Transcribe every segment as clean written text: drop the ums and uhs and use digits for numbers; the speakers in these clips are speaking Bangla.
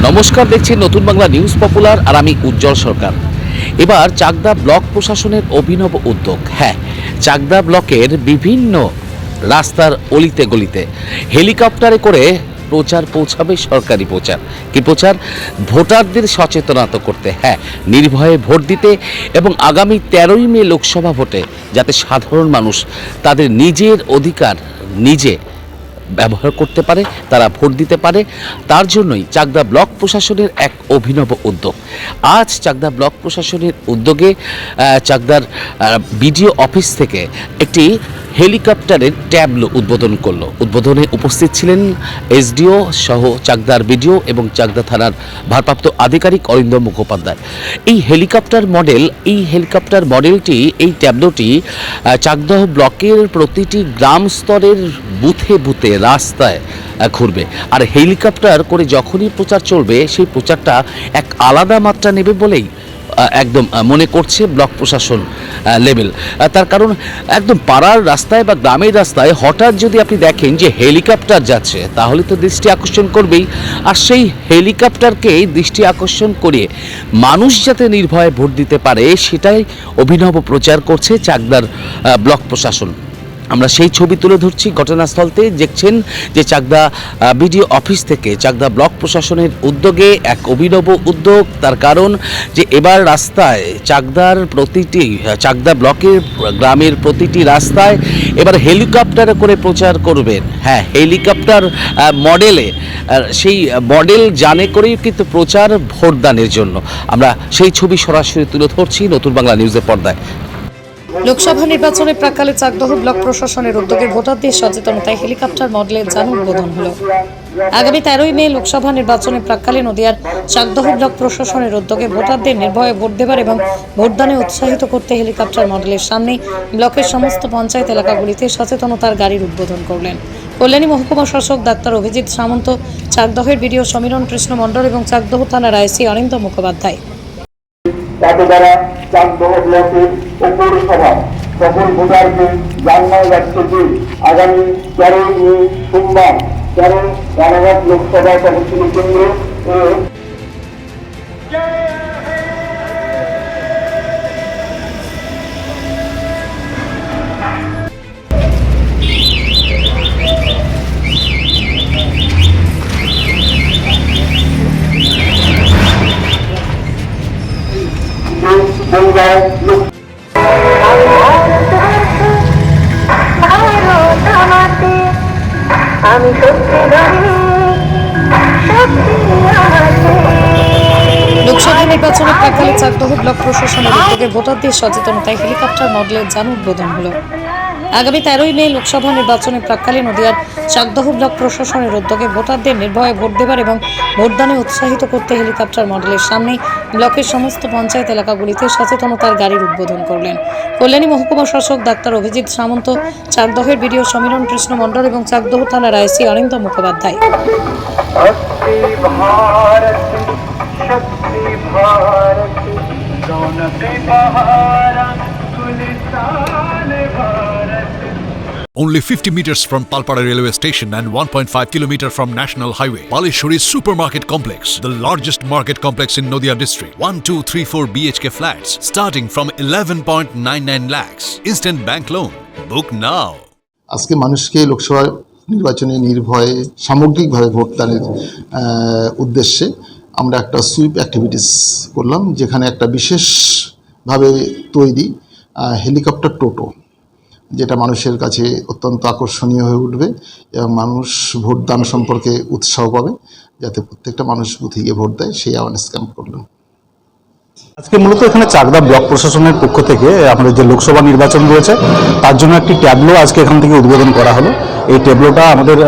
নমস্কার, দেখছেন নতুন বাংলা নিউজ পপুলার আর আমি উজ্জ্বল সরকার। এবার চাকদা ব্লক প্রশাসনের অভিনব উদ্যোগ। হ্যাঁ, চাকদা ব্লকের বিভিন্ন রাস্তার অলিতে গলিতে হেলিকপ্টারে করে প্রচার পৌঁছাবে। সরকারি প্রচার কি প্রচার? ভোটারদের সচেতনতা করতে, হ্যাঁ, নির্ভয়ে ভোট দিতে এবং আগামী 13ই মে লোকসভা ভোটে যাতে সাধারণ মানুষ তাদের নিজের অধিকার নিজে ব্যবহার করতে পারে, তারা ভোট দিতে পারে, তার জন্যই চাকদা ব্লক প্রশাসনের এক অভিনব উদ্যোগ। আজ চাকদা ব্লক প্রশাসনের উদ্যোগে চাকদার বিডিও অফিস থেকে একটি হেলিকপ্টারের ট্যাবলো উদ্বোধন করলো। উদ্বোধনে উপস্থিত ছিলেন এসডিও সহ চাকদার বিডিও এবং চাকদা থানার ভারপ্রাপ্ত আধিকারিক অরিন্দম মুখোপাধ্যায়। এই হেলিকপ্টার মডেলটি, এই ট্যাবলোটি চাকদহ ব্লকের প্রতিটি গ্রাম স্তরের বুথে বুথে রাস্তায় ঘুরবে। আর হেলিকপ্টার করে যখনই প্রচার চলবে, সেই প্রচারটা এক আলাদা মাত্রা নেবে বলেই একদম মনে করছে ব্লক প্রশাসন লেভেল। তার কারণ একদম পাড়ার রাস্তায় বা গ্রামের রাস্তায় হঠাৎ যদি আপনি দেখেন যে হেলিকপ্টার যাচ্ছে, তাহলে তো দৃষ্টি আকর্ষণ করবেই। আর সেই হেলিকপ্টারকে দৃষ্টি আকর্ষণ করিয়ে মানুষ যাতে নির্ভয়ে ভোট দিতে পারে, সেটাই অভিনব প্রচার করছে চাকদার ব্লক প্রশাসন। আমরা সেই ছবি তুলে ধরছি ঘটনাস্থলতে। দেখছেন যে চাকদা বিডিও অফিস থেকে চাকদা ব্লক প্রশাসনের উদ্যোগে এক অভিনব উদ্যোগ। তার কারণ যে এবার রাস্তায় চাকদা ব্লকের গ্রামের প্রতিটি রাস্তায় এবার হেলিকপ্টারে করে প্রচার করবেন। হ্যাঁ, হেলিকপ্টার মডেলে, সেই মডেল জানে করেই কিন্তু প্রচার ভোটদানের জন্য। আমরা সেই ছবি সরাসরি তুলে ধরছি নতুন বাংলা নিউজের পর্দায়। লোকসভা নির্বাচনের প্রাক্কালে চাকদহ ব্লক প্রশাসনের উদ্যোগে ভোটারদের সচেতনতায় হেলিকপ্টার মডেলের যান উদ্বোধন হলো। আগামী 13ই মে লোকসভা নির্বাচনের প্রাক্কালে নদিয়ার চাকদহ ব্লক প্রশাসনের উদ্যোগে ভোটারদের নির্ভয়ে ভোট দেবার এবং ভোটদানে উৎসাহিত করতে হেলিকপ্টার মডেলের সামনে ব্লকের সমস্ত পঞ্চায়েত এলাকাগুলিতে সচেতনতার গাড়ির উদ্বোধন করলেন কল্যাণী মহকুমা শাসক ডাক্তার অভিজিৎ সামন্ত, চাকদহের বিডিও সমীরণ কৃষ্ণ মণ্ডল এবং চাকদহ থানার আইসি অরিন্দম মুখোপাধ্যায়। তাতে দ্বারা চাকদহ ব্লকের পৌরসভা সকল ভোটারকে জানানো যাচ্ছে যে আগামী 13ই মে সোমবার 13 রানাঘাট লোকসভা তহসিল কেন্দ্র আমি লোকসভা নির্বাচনের প্রাক্কালে চাকদহ ব্লক প্রশাসনের উদ্যোগে ভোটারদের সচেতনতায় হেলিকপ্টার মডেলের যান উদ্বোধন হলো। আগামী 13ই মে লোকসভা নির্বাচনের প্রাক্কালে নদিয়ার চাকদহ ব্লক প্রশাসনের উদ্যোগে ভোটারদের নির্ভয়ে ভোট দেবার এবং ভোটদানে উৎসাহিত করতে হেলিকপ্টার মডেলের সামনে ব্লকের সমস্ত পঞ্চায়েত এলাকাগুলিতে সচেতনতার গাড়ির উদ্বোধন করলেন কল্যাণী মহকুমা শাসক ডাক্তার অভিজিৎ সামন্ত, চাকদহের বিডিও সমীরণ কৃষ্ণ মণ্ডল এবং চাকদহ থানার আইসি Arindam Mukhopadhyay. Only 50 meters from Palpara railway station and 1.5 kilometer from National Highway, Palishuri Supermarket Complex, the largest market complex in Noida district. 1, 2, 3, 4 BHK flats starting from 11.99 lakhs. Instant bank loan. Book now. আজকে মানুষকে লোকসভা নির্বাচনে নির্ভয়ে সামগ্রিকভাবে ভোটদানের উদ্দেশ্যে আমরা একটা সুইপ অ্যাক্টিভিটিস করলাম, যেখানে একটা বিশেষভাবে তৈরি হেলিকপ্টার টোটো, যেটা মানুষের কাছে অত্যন্ত আকর্ষণীয় হয়ে উঠবে এবং মানুষ ভোটদান সম্পর্কে উৎসাহ পাবে, যাতে প্রত্যেকটা মানুষ বুথে গিয়ে ভোট দেয়, সেই অ্যাওয়ারনেস ক্যাম্প করলাম। আজকে মূলত এখানে চাকদা ব্লক প্রশাসনের পক্ষ থেকে আমাদের যে লোকসভা নির্বাচন রয়েছে তার জন্য একটি ট্যাবলো আজকে এখান থেকে উদ্বোধন করা হলো। এই ট্যাবলোটা আমাদের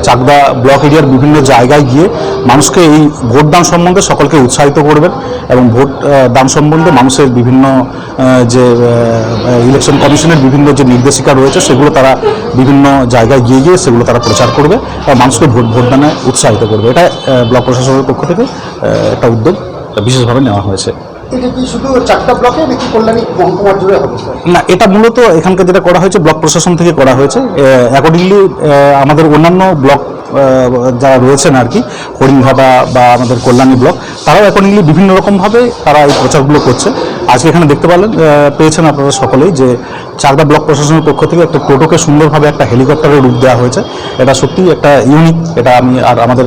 চাকদা ব্লক এরিয়ার বিভিন্ন জায়গায় গিয়ে মানুষকে এই ভোটদান সম্বন্ধে সকলকে উৎসাহিত করবেন এবং ভোট দান সম্বন্ধে মানুষের বিভিন্ন যে ইলেকশন কমিশনের বিভিন্ন যে নির্দেশিকা রয়েছে সেগুলো তারা বিভিন্ন জায়গায় গিয়ে গিয়ে সেগুলো তারা প্রচার করবে এবং মানুষকে ভোটদানে উৎসাহিত করবে। এটা ব্লক প্রশাসনের পক্ষ থেকে একটা উদ্যোগ বিশেষভাবে নেওয়া হয়েছে। এটা কি শুধু চাকদা ব্লকে নাকি কল্যাণী মহকুমা জুড়ে হবে? না, এটা মূলত এখানকার যেটা করা হয়েছে ব্লক প্রশাসন থেকে করা হয়েছে। অ্যাকর্ডিংলি আমাদের অন্যান্য ব্লক যারা রয়েছেন আর কি, হরিণঘাটা বা আমাদের কল্যাণী ব্লক, তারাও অ্যাকর্ডিংলি বিভিন্ন রকমভাবে তারা এই প্রচারগুলো করছে। আজকে এখানে দেখতে পেয়েছেন আপনারা সকলেই যে চাকদা ব্লক প্রশাসনের পক্ষ থেকে একটা টোটোকে সুন্দরভাবে একটা হেলিকপ্টারের রূপ দেওয়া হয়েছে। এটা সত্যিই একটা ইউনিক, এটা আমি আর আমাদের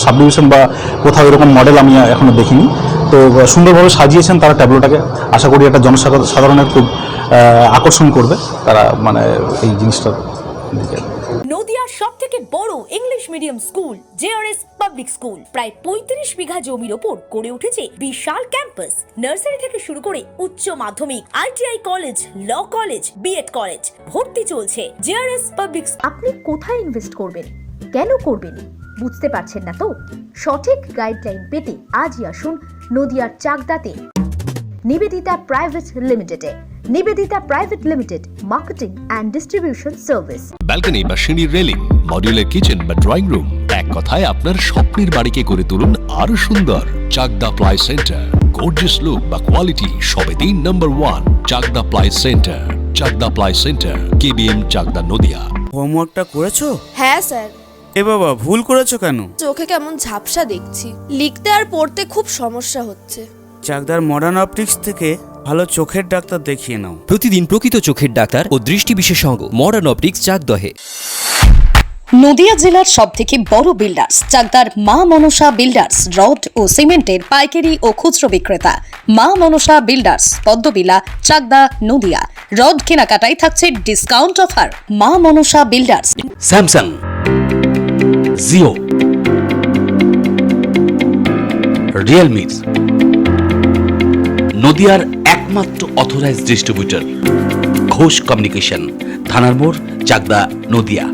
সাব ডিভিশন বা কোথাও এরকম মডেল আমি এখনো দেখিনি। তো সুন্দরভাবে সাজিয়েছেন তারা ট্যাবলোটাকে। আশা করি এটা জনসাধারণের খুব আকর্ষণ করবে তারা মানে এই জিনিসটার দিকে। নদিয়ার সবথেকে বড় English medium school JRS public school প্রায় ৩৫ বিঘা জমির ওপর গড়ে উঠেছে বিশাল ক্যাম্পাস। নার্সারি থেকে শুরু করে উচ্চ মাধ্যমিক, ITI college, law college, B Ed college, ভর্তি চলছে। JRS public. আপনি কোথায় ইনভেস্ট করবেন, কেন করবেন, বুঝতে পারছেন না তো? সঠিক গাইডলাইন পেতে আজই আসুন নদিয়ার চাকদাতে নিবেদিতা প্রাইভেট লিমিটেডে। Nivedita private limited, marketing and distribution service. Balcony বা সিঁড়ির রেলিং, মডিউলার কিচেন বা ড্রয়িং রুম, এক কথায় আপনার স্বপ্নের বাড়িকে করে তুলুন আরো সুন্দর। Chakdah ply centre, gorgeous look বা কোয়ালিটি সবে 3 number 1 Chakdah ply centre. Chakdah ply centre, KBM, Chakdah, Nadia. হোমওয়ার্কটা করেছো? হ্যাঁ স্যার। এ বাবা, ভুল করেছো কেন? চোখে কেমন ঝাপসা দেখছি, লিখতে আর পড়তে খুব সমস্যা হচ্ছে। চাকদার মডার্ন অপটিক্স থেকে ভালো চোখের ডাক্তার দেখিয়ে নাও। প্রতিদিন প্রকৃত চোখের ডাক্তার ও দৃষ্টি বিশেষজ্ঞ মডার্ন অপটিক্স, চাকদহে। নদিয়া জেলার সবথেকে বড় বিল্ডার্স চাকদার মা মনসা বিল্ডার্স, রড ও সিমেন্টের পাইকারি ও খুচরো বিক্রেতা। মা মনসা বিল্ডার্স, পদ্মবিলা, চাকদা, নদিয়া। রড কেনাকাটায় থাকছে ডিসকাউন্ট অফার। মা Manasa builders. Samsung, Jio, Realme, নদিয়ার একমাত্র অথরাইজড ডিস্ট্রিবিউটর ঘোষ কমিউনিকেশন, থানার মোড়, চাকদা, নদিয়া।